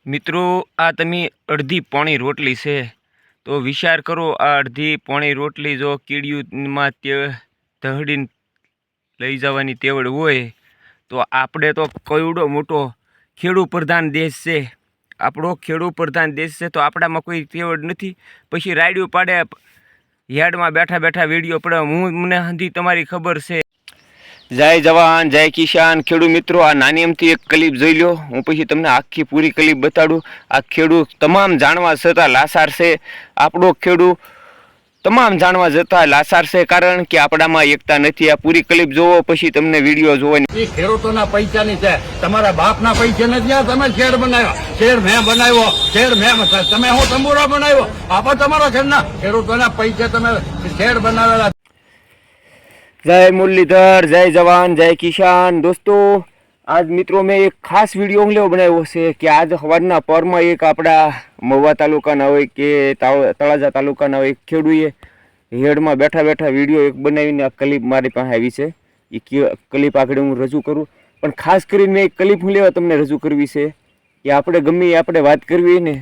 મિત્રો આ તમે અડધી પોણી રોટલી છે તો વિચાર કરો, આ અડધી પોણી રોટલી જો કીડીયુંમાં તે ધહડીને લઈ જવાની તેવડ હોય તો આપણે તો કેવડો મોટો ખેડૂત પ્રધાન દેશ છે. આપણો ખેડૂત પ્રધાન દેશ છે તો આપણામાં કોઈ તેવડ નથી. પછી રાયડું પાડે યાર્ડમાં બેઠા બેઠા વિડીયો પડે. મને હંધી તમારી ખબર છે. જય જવાન જય કિસાન. ખેડૂત મિત્રો, આ નાની અમથી એક ક્લિપ જોઈ લો. હું પછી તમને આખી પૂરી ક્લિપ બતાડું. આ ખેડૂત તમામ જાણવા છતાં લાસાર છે. આપણો ખેડૂત તમામ જાણવા જતાં લાસાર છે, કારણ કે આપણામાં એકતા નથી. આ પૂરી ક્લિપ જોવો પછી તમને વિડીયો જોવાની. ખેડૂતોના પૈસાની છે, તમારા બાપના પૈસા નથી. તમે શેર બનાવ્યો, શેર મેં બનાવ્યો, શેર મેં તમે હું તંબુરો બનાવ્યો. આપો તમારા ઘરના ખેડૂતોના પૈસા તમે શેર બનાવેલા. જય મુરલીધર, જય જવાન જય કિસાન. દોસ્તો, આજ મિત્રો મેં એક ખાસ વિડીયો લેવો બનાવ્યો છે કે આજ સવારના પરમાં એક આપણા મહુવા તાલુકાના હોય કે તળાજા તાલુકાના હોય ખેડૂએ હેડમાં બેઠા બેઠા વિડીયો એક બનાવીને આ ક્લિપ મારી પાસે આવી છે. એ ક્લિપ આગળ હું રજૂ કરું, પણ ખાસ કરીને મેં એક ક્લિપ હું લેવા તમને રજૂ કરવી છે કે આપણે ગમે આપણે વાત કરવી ને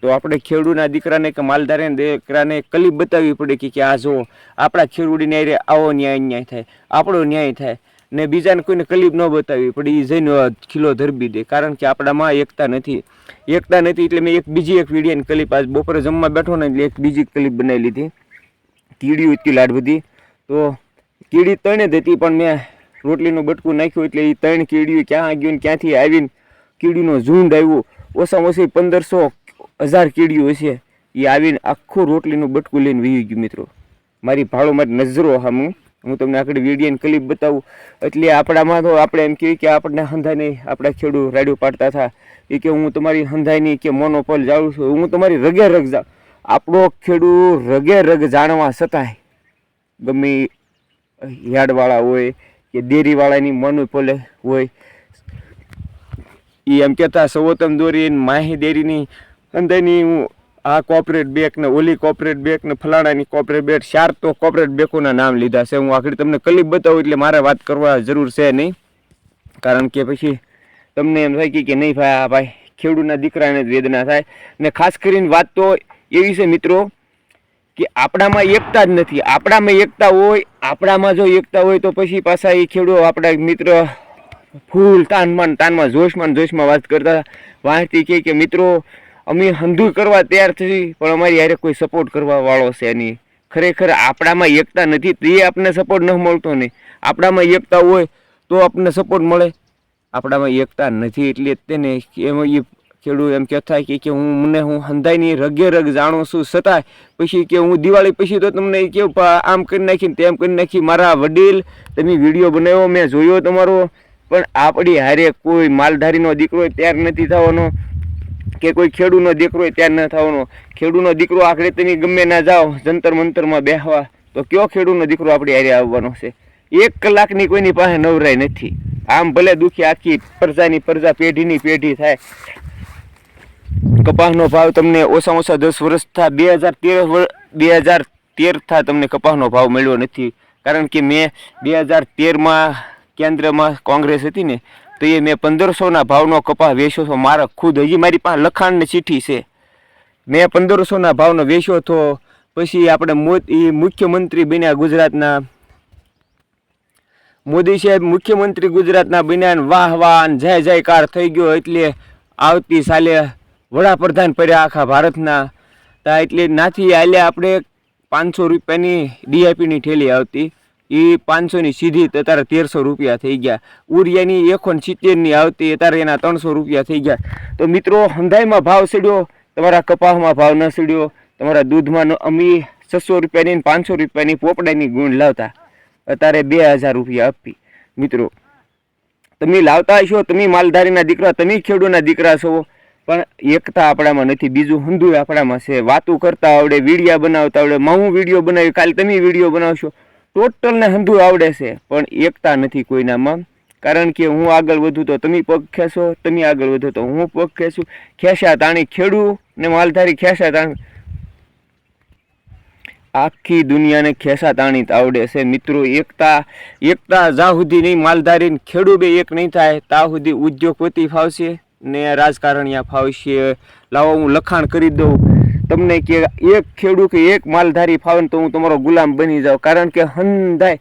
તો આપણે ખેડૂતના દીકરાને કે માલધારીના દીકરાને ક્લિપ બતાવવી પડે કે આ જો આપણા ખેડૂતને અરે આવો ન્યાય થાય, આપણો ન્યાય થાય, ને બીજાને કોઈને ક્લિપ ન બતાવવી પડે. એ જઈને ખીલો ધરબી દે, કારણ કે આપણામાં એકતા નથી. એટલે મેં બીજી એક વિડીયોની ક્લિપ આજ બપોરે જમવા બેઠો ને એટલે એક બીજી ક્લિપ બનાવી લીધી. કીડી ઉતકી લાડ બધી તો કીડી ત્રણે જ હતી, પણ મેં રોટલીનું બટકું નાખ્યું એટલે એ ત્રણ કીડીઓ ક્યાં ગયું ને ક્યાંથી આવીને કીડીનો ઝુંડ આવ્યું. ઓછામાં ઓછી 1500-1000 કીડીઓ હશે. એ આવીને આખું રોટલીનું બટકું લઈને વહી ગયું. મિત્રો, મારી ભાળો મારી નજરો સામે હું તમને આગળ વિડીયોની ક્લિપ બતાવું. એટલે આપણામાં તો આપણે એમ કહીએ કે આપણને હંધાઈને આપણા ખેડૂત રાડ્યું પાડતા હતા એ કે હું તમારી હંધાઈની કે મોનોપોલ જાઉં છું, હું તમારી રગે રગ જાઉં. આપણો ખેડૂત રગે રગ જાણવા છતાંય ગમે યાર્ડવાળા હોય કે ડેરીવાળાની મોનોપોલ હોય એ એમ કહેતા સવોતમ દોરી માહી ડેરીની હંધાઈની હું આ કોર્પોરેટ બેંક ને ઓલી કોર્પોરેટ બેંક ને ફલાણાની કોર્પોરેટ બેંક 4 તો કોર્પોરેટ બેંકોના નામ લીધા છે. હું આખરી તમને ક્લિપ બતાવું એટલે મારે વાત કરવા જરૂર છે નહીં, કારણ કે પછી તમને એમ થાય કે નહીં ભાઈ ખેડૂતના દીકરાને જ વેદના થાય. ને ખાસ કરીને વાત તો એવી છે મિત્રો કે આપણામાં એકતા જ નથી. આપણામાં જો એકતા હોય તો પછી પાછા એ ખેડૂત આપણા મિત્ર ફૂલ તાનમાં જોશમાં વાત કરતા વાંચતી કે મિત્રો અમે હંધું કરવા તૈયાર થઈ, પણ અમારી યારે કોઈ સપોર્ટ કરવા વાળો છે નહીં. ખરેખર આપણામાં એકતા નથી તો એ આપણને સપોર્ટ ન મળતો નહીં. આપણામાં એકતા હોય તો આપણને સપોર્ટ મળે. આપણામાં એકતા નથી એટલે તેને એમાં એ ખેડૂત એમ કહેતા કે હું હંધાઈની રગે રગ જાણું છું, છતાંય પછી કે હું દિવાળી પછી તો તમને કેવું આમ કરી નાખીને તેમ કરી નાખી. મારા વડીલ, તમે વિડીયો બનાવ્યો મેં જોયો તમારો, પણ આપણી હારે કોઈ માલધારીનો દીકરો તૈયાર નથી થવાનો કે કોઈ ખેડૂતનો દીકરો ત્યાં ન થવાનો. ખેડૂતનો દીકરો આખરે તમે ગમે ના જાઓ જંતર મંતરમાં બેહવા તો કયો ખેડૂતનો દીકરો આપણી હારે આવવાનો છે? 1 કલાકની કોઈની પાસે નવરાય નથી. આમ ભલે દુખી આખી પ્રજા પેઢીની પેઢી થાય. કપાસનો ભાવ તમને ઓછામાં ઓછા 10 વર્ષ થાય 2013 થાય તમને કપાસનો ભાવ મળ્યો નથી, કારણ કે મેં 2013માં કેન્દ્રમાં કોંગ્રેસ હતી ને તો એ મેં 1500ના ભાવનો કપાસ વેચ્યો હતો. મારા ખુદ હજી મારી પાસે લખાણની ચીઠી છે. મેં 1500ના ભાવનો વેચ્યો હતો. પછી આપણે મુખ્યમંત્રી બન્યા ગુજરાતના, મોદી સાહેબ મુખ્યમંત્રી ગુજરાતના બન્યા, વાહ વાહ જય જયકાર થઈ ગયો. એટલે આવતી સાલે વડાપ્રધાન પડ્યા આખા ભારતના. એટલે નાથી હાલ્યા આપણે 500 રૂપિયાની ડીઆઈપીની ઠેલી આવતી, એ 500ની સીધી અત્યારે 1300 રૂપિયા થઈ ગયા. ઉરિયાની 170ની આવતી અત્યારે એના 300 રૂપિયા થઈ ગયા. તો મિત્રો, હંધાઈમાં ભાવ ચડ્યો, તમારા કપાસમાં ભાવ ન ચડ્યો. તમારા દૂધમાં અમે 600 રૂપિયાની 500 રૂપિયાની પોપડાની ગુણ લાવતા, અત્યારે 2000 રૂપિયા આપી. મિત્રો, તમે લાવતા હશો, તમે માલધારીના દીકરા, તમે ખેડૂતના દીકરા છો, પણ એકતા આપણામાં નથી. બીજું હંધું આપણામાં છે. વાતું કરતા આવડે, વિડીયા બનાવતા આવડે. હું વિડીયો બનાવી, કાલે તમે વિડીયો બનાવશો, ટોટલને હંધું આવડે છે, પણ એકતા નથી કોઈનામાં. કારણ કે હું આગળ વધું તો તમે પગ ખેંચો, તમે આગળ વધો તો હું પગ ખેંચું. ખેંચા તાણી ખેડૂત ને માલધારી ખેંચા તાણી આખી દુનિયાને ખેંચા તાણી આવડે છે. મિત્રો, એકતા જ્યાં સુધી નહીં માલધારી ખેડૂત બે એક નહીં થાય ત્યાં સુધી ઉદ્યોગપતિ ફાવશે, ને રાજકારણીયા ફાવશે, લાવો હું લખાણ કરી દઉં તમને કે એક ખેડૂત કે એક માલધારી ફાવે તો હું તમારો ગુલામ બની જાઉં, કારણ કે હંધાય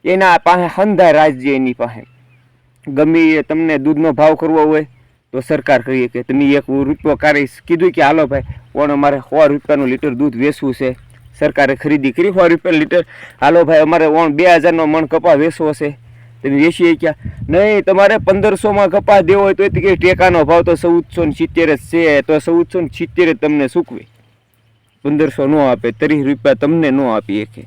એના પાસે હંધાય રાજ્ય એની પાસે. ગમે એ તમને દૂધનો ભાવ કરવો હોય તો સરકાર કહીએ કે તમે 1 રૂપિયો કાઢીશ, કીધું કે હાલો ભાઈ પણ અમારે 100 રૂપિયાનું લીટર દૂધ વેચવું છે, સરકારે ખરીદી કરી 100 રૂપિયા લીટર, હાલો ભાઈ અમારે 2000નો મણ કપા વેચવો છે, તમે વેચીએ ક્યાં? નહીં, તમારે 1500માં કપા દેવો હોય તો કે ટેકાનો ભાવ તો 1470 જ છે, તો 1470 તમને સૂકવે, 1500 ન આપે, 30 રૂપિયા તમને ન આપી શકે.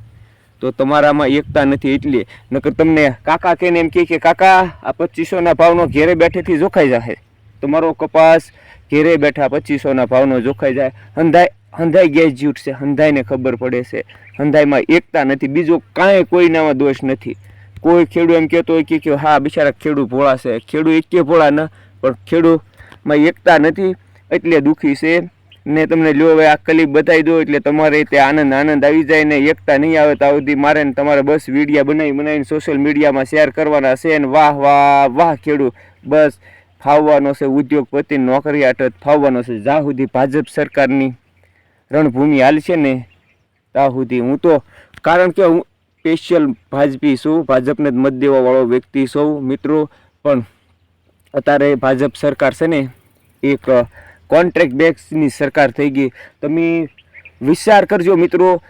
તો તમારામાં એકતા નથી. એટલે નકર તમને કાકા કહીને એમ કહે કે કાકા આ 2500ના ભાવનો ઘેરે બેઠેથી જોખાઈ જાય, તમારો કપાસ ઘેરે બેઠા 2500ના ભાવનો જોખાઈ જાય. હંધાઈ ગેસ જૂટ છે, હંધાઈને ખબર પડે છે, હંધાઈમાં એકતા નથી. બીજો કાંઈ કોઈનામાં દોષ નથી. કોઈ ખેડૂત એમ કહેતો હોય કે હા બિચારા ખેડૂત ભોળા છે, ખેડૂત એકે ભોળા ન, પણ ખેડૂતમાં એકતા નથી એટલે દુઃખી છે. ને તમને લ્યો હવે આ ક્લિપ બતાવી દો એટલે તમારે તે આનંદ આવી જાય. ને એકતા નહીં આવે તો સુધી મારે ને તમારે બસ વિડીયા બનાવીને સોશિયલ મીડિયામાં શેર કરવાના છે. ને વાહ વાહ વાહ ખેડૂત બસ ફાવવાનો છે, ઉદ્યોગપતિ નોકરી આટત ફાવવાનો છે. જ્યાં સુધી ભાજપ સરકારની રણભૂમિ હાલ છે ને ત્યાં સુધી હું તો, કારણ કે હું સ્પેશિયલ ભાજપી છું, ભાજપને જ મત દેવાવાળો વ્યક્તિ છું મિત્રો. પણ અત્યારે ભાજપ સરકાર છે ને એક કોન્ટ્રાક્ટ બેઝની સરકાર થઈ ગઈ. તમે વિચાર કરજો મિત્રો,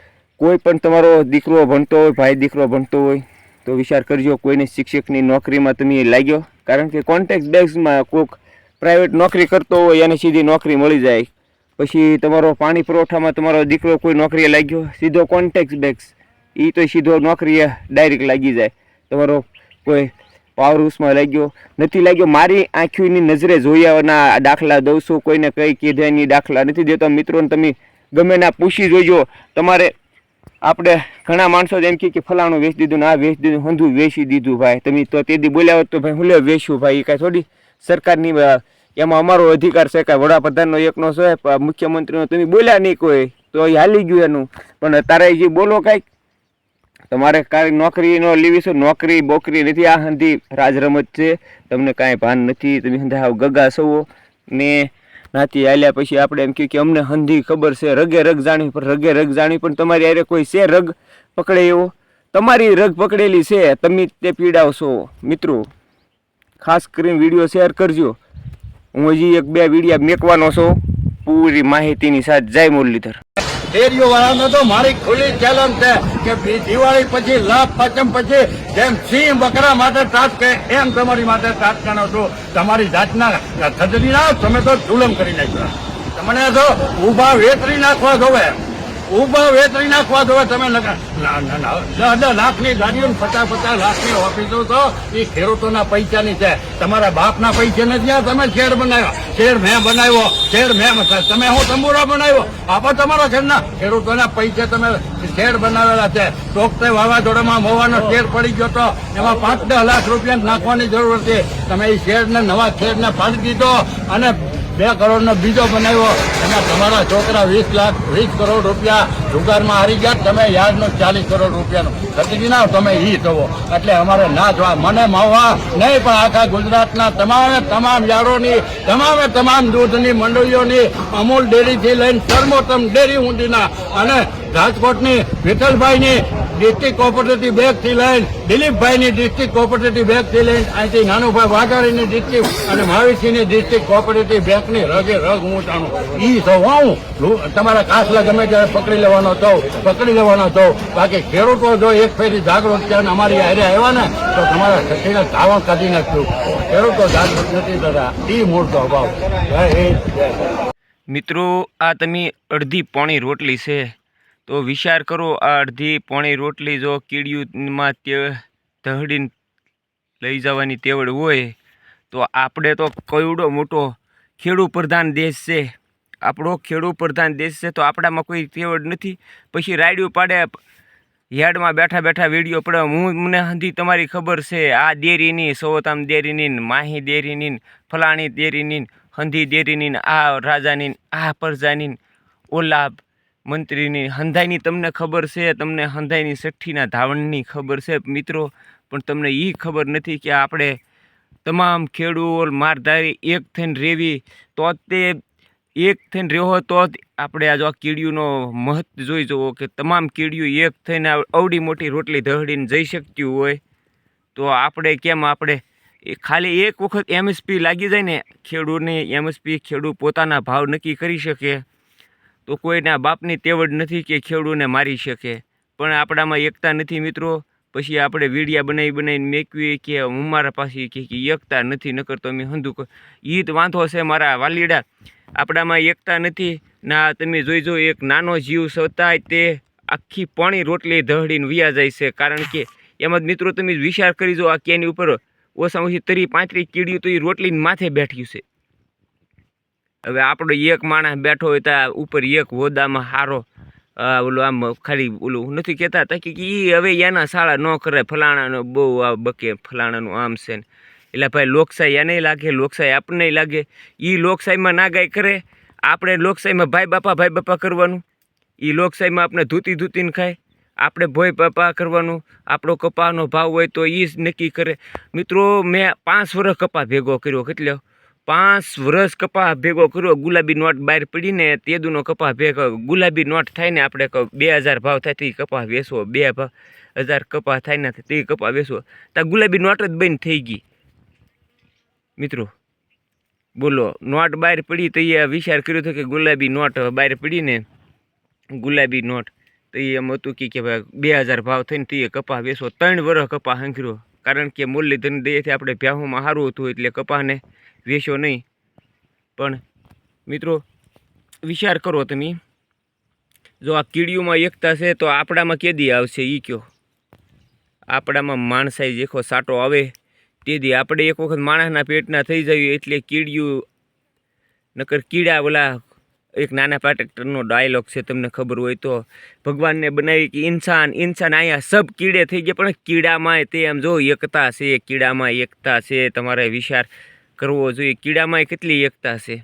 કોઈ પણ તમારો દીકરો ભણતો હોય, ભાઈ દીકરો ભણતો હોય તો વિચાર કરજો કોઈને શિક્ષકની નોકરીમાં તમે લાગ્યો, કારણ કે કોન્ટ્રાક્ટ બેઝમાં કોઈક પ્રાઇવેટ નોકરી કરતો હોય એને સીધી નોકરી મળી જાય. પછી તમારો પાણી પુરવઠામાં તમારો દીકરો કોઈ નોકરીએ લાગ્યો, સીધો કોન્ટ્રાક્ટ બેઝ, એ તો સીધો નોકરીએ ડાયરેક્ટ લાગી જાય. તમારો કોઈ પાવર હાઉસમાં લાગ્યો નથી લાગ્યો, મારી આંખોની નજરે જોયાના દાખલા દઉં છું, કોઈને કંઈ કીધાની દાખલા નથી દેતો મિત્રોને. તમે ગમે ના પૂછી જોઈજો. તમારે આપણે ઘણા માણસો એમ કે ફલાણું વેચી દીધું ને આ વેચી દીધું, હંધું વેચી દીધું ભાઈ. તમે તો તે દી બોલ્યા હોત તો ભાઈ હું લે વેચ્યું ભાઈ, એ કાંઈ થોડી સરકારની એમાં અમારો અધિકાર છે, કાંઈ વડાપ્રધાનનો એકનો છે, મુખ્યમંત્રીનો તમે બોલ્યા નહીં કોઈ તો એ હાલી ગયું એનું. પણ તારે જે બોલો કાંઈક તમારે કાંઈ નોકરી ન લેવી છે, નોકરી બોકરી નથી, આ હંધી રાજ રમત છે, તમને કાંઈ ભાન નથી, તમે હંધા હાવ ગગા સવો ને નાથી હાલ્યા. પછી આપણે એમ કે અમને હંધી ખબર છે, રગે રગ જાણી, પણ રગે રગ જાણી પણ તમારી હારે કોઈ છે રગ પકડે એવો? તમારી રગ પકડેલી છે, તમે તે પીડાવશો મિત્રો. ખાસ કરીને વિડીયો શેર કરજો. હું હજી 1-2 વિડીયો મેકવાનો છું પૂરી માહિતીની સાથે. જય મુરલીધર. ડેરીઓ વાળાનો તો મારી ખુલ્લી ચેલેન્જ છે કે દિવાળી પછી લાભ પાંચમ પછી જેમ સિંહ બકરા માટે ટાટ કે એમ તમારી માટે ટાટ કાનો છો. તમારી જાતના થજરી ના તમે તો જુલમ કરી નાખ્યા. તમને તો ઊભા વેતરી નાખવા જોવે, ઊભા વેતરી નાખવા જોવે. તમે 10 લાખની ગાડીઓ 50 લાખની ઓફિસો તો એ ખેડૂતોના પૈસાની છે, તમારા બાપના પૈસા નથી. આ તમે શેર બનાવ્યા, શેર મેં બનાવ્યો, શેર મેં તમે હું તંબુરો બનાવ્યો, આપો તમારા શેરના ખેડૂતોના પૈસા તમે શેર બનાવેલા છે. ટોકતે વાવાઝોડામાં મવાનો શેર પડી ગયો તો એમાં 5-10 લાખ રૂપિયા નાખવાની જરૂર હતી. તમે એ શેરને નવા શેરને ફાડી દીધો અને 2 કરોડનો બીજો બનાવ્યો. એમાં તમારા છોકરા 20 કરોડ રૂપિયા જુગારમાં હારી ગયા. તમે યાર્ડનો 40 કરોડ રૂપિયાનો ખરીદી ના તમે ઈ થવો. એટલે અમારે ના જોવા, મને માવા નહીં પણ આખા ગુજરાતના તમામ યાર્ડોની તમામ દૂધની મંડળીઓની અમૂલ ડેરીથી લઈને સર્વોત્તમ ડેરી ઊંડીના અને રાજકોટની વિઠ્ઠલભાઈની ડિસ્ટ્રિક્ટ કોઓપરેટિવ બેંકથી લઈને દિલીપભાઈની ડિસ્ટ્રિક્ટ કોઓપરેટિવ બેંકથી લઈને અહીંથી નાનુભાઈ વાઘાણીની ડિસ્ટ્રિક્ટ અને મહાવીરસિંહની ડિસ્ટ્રિક્ટ કોઓપરેટિવ બેંકની રગે રગ હું જાણું. ઈ તો હું તમારા કાસલા ગમે ત્યારે પકડી લેવાનો તો બાકી ખેડૂતો જો એક ફેરી જાગૃત છે અને અમારી હારે આવ્યા ને તો તમારા શક્તિને ધાવણ કાઢી નાખ્યું. ખેડૂતો જાગૃત નથી થતા, ઈ મૂળ તો અભાવ. મિત્રો આ તમે અડધી પોણી રોટલી છે તો વિચાર કરો, આ અડધી પોણી રોટલી જો કીડિયુંમાં તે ધહડીને લઈ જવાની તેવડ હોય તો આપણે તો કવડો મોટો ખેડૂત પ્રધાન દેશ છે, આપણો ખેડૂત પ્રધાન દેશ છે તો આપણામાં કોઈ તેવડ નથી. પછી રાયડું પાડે યાર્ડમાં બેઠા વિડીયો પડે. મને હંધી તમારી ખબર છે, આ ડેરીની સોતામ ડેરીની, માહી ડેરીની, ફલાણી ડેરીની, હંધી ડેરીની, આ રાજાની, આ પ્રજાની, ઓલા મંત્રીની, હંધાઈની તમને ખબર છે, તમને હંધાઈની સઠ્ઠીના ધાવણની ખબર છે મિત્રો. પણ તમને એ ખબર નથી કે આપણે તમામ ખેડૂત મારધારી એક થઈને રહેવી, તો જ તે એક થઈને રહ્યો તો જ આપણે આ જો આ કીડીયુંનો મહત્વ જોઈ જુઓ કે તમામ કીડીયું એક થઈને અવડી મોટી રોટલી ધહડીને જઈ શકતી હોય, તો આપણે કેમ આપણે ખાલી એક વખત MSP લાગી જાય ને ખેડૂતને, MSP ખેડૂત પોતાના ભાવ નક્કી કરી શકે, તો કોઈના બાપની તેવડ નથી કે ખેડૂતને મારી શકે. પણ આપણામાં એકતા નથી મિત્રો. પછી આપણે વિડીયા બનાવીને મેકવી કે હું મારા પાસે કે એકતા નથી, નકર તો અમે હંધું ઈ જ વાંધો છે મારા વાલીડા. આપણામાં એકતા નથી ના. તમે જોઈજો એક નાનો જીવ છતાંય તે આખી પાણી રોટલી ધહડીને વ્યા જાય છે. કારણ કે એમાં જ મિત્રો તમે વિચાર કરી જો, આ કેની ઉપર ઓછામાં ઓછી 30-35 કીડીયું તો એ રોટલીને માથે બેઠ્યું છે. હવે આપણો એક માણસ બેઠો હોય તો ઉપર એક હોદામાં હારો ઓલું આમ ખાલી ઓલું નથી કહેતા તા કે એ હવે એના શાળા ન કરે, ફલાણાનો બહુ આ બકે, ફલાણાનું આમ છે ને. એટલે ભાઈ લોકશાહી એને લાગે, લોકશાહી આપણને લાગે. એ લોકશાહીમાં ના ગાય કરે, આપણે લોકશાહીમાં ભાઈ બાપા કરવાનું. એ લોકશાહીમાં આપણે ધૂતીને ખાય, આપણે ભોય બાપા કરવાનું. આપણો કપાનો ભાવ હોય તો એ જ નક્કી કરે. મિત્રો મેં 5 વર્ષ કપા ભેગો કર્યો. કેટલો? 5 વર્ષ કપા ભેગો કર્યો. ગુલાબી નોટ બહાર પડીને તેદુનો કપા ભેગો, ગુલાબી નોટ થાય ને આપણે 2000 ભાવ થાય તે કપા વેચવો, 2000 કપા થાય ને તે કપા વેચવો, તો ગુલાબી નોટ જ બંધ થઈ ગઈ. મિત્રો બોલો, નોટ બહાર પડી તો એ વિચાર કર્યો હતો કે ગુલાબી નોટ બહાર પડીને, ગુલાબી નોટ તો એ એમ હતું કે ભાઈ 2000 ભાવ થઈને તો એ કપા વેચવો. 3 વર્ષ કપા હંકર્યો. કારણ કે મુરલીધર દયેથી આપણે ભ્યાહુમાં સારું હતું એટલે કપાને વેચ્યો નહીં. પણ મિત્રો વિચાર કરો તમે, જો આ કીડીયુંમાં એકતા છે તો આપણામાં કેદી આવશે એ કયો? આપણામાં માણસાઈ જેખો સાટો આવે તેથી આપણે એક વખત માણસના પેટના થઈ જાય એટલે કીડીયું, નકર કીડા ઓલા એક નાના પાટેક્ટરનો ડાયલોગ છે, તમને ખબર હોય તો. ભગવાનને બનાવી કે ઇન્સાન અહીંયા સબ કીડે થઈ ગયા, પણ કીડામાં તે એમ જો એકતા છે, કીડામાં એકતા છે. તમારે વિચાર કરવો જોઈએ, કીડામાં કેટલી એકતા છે.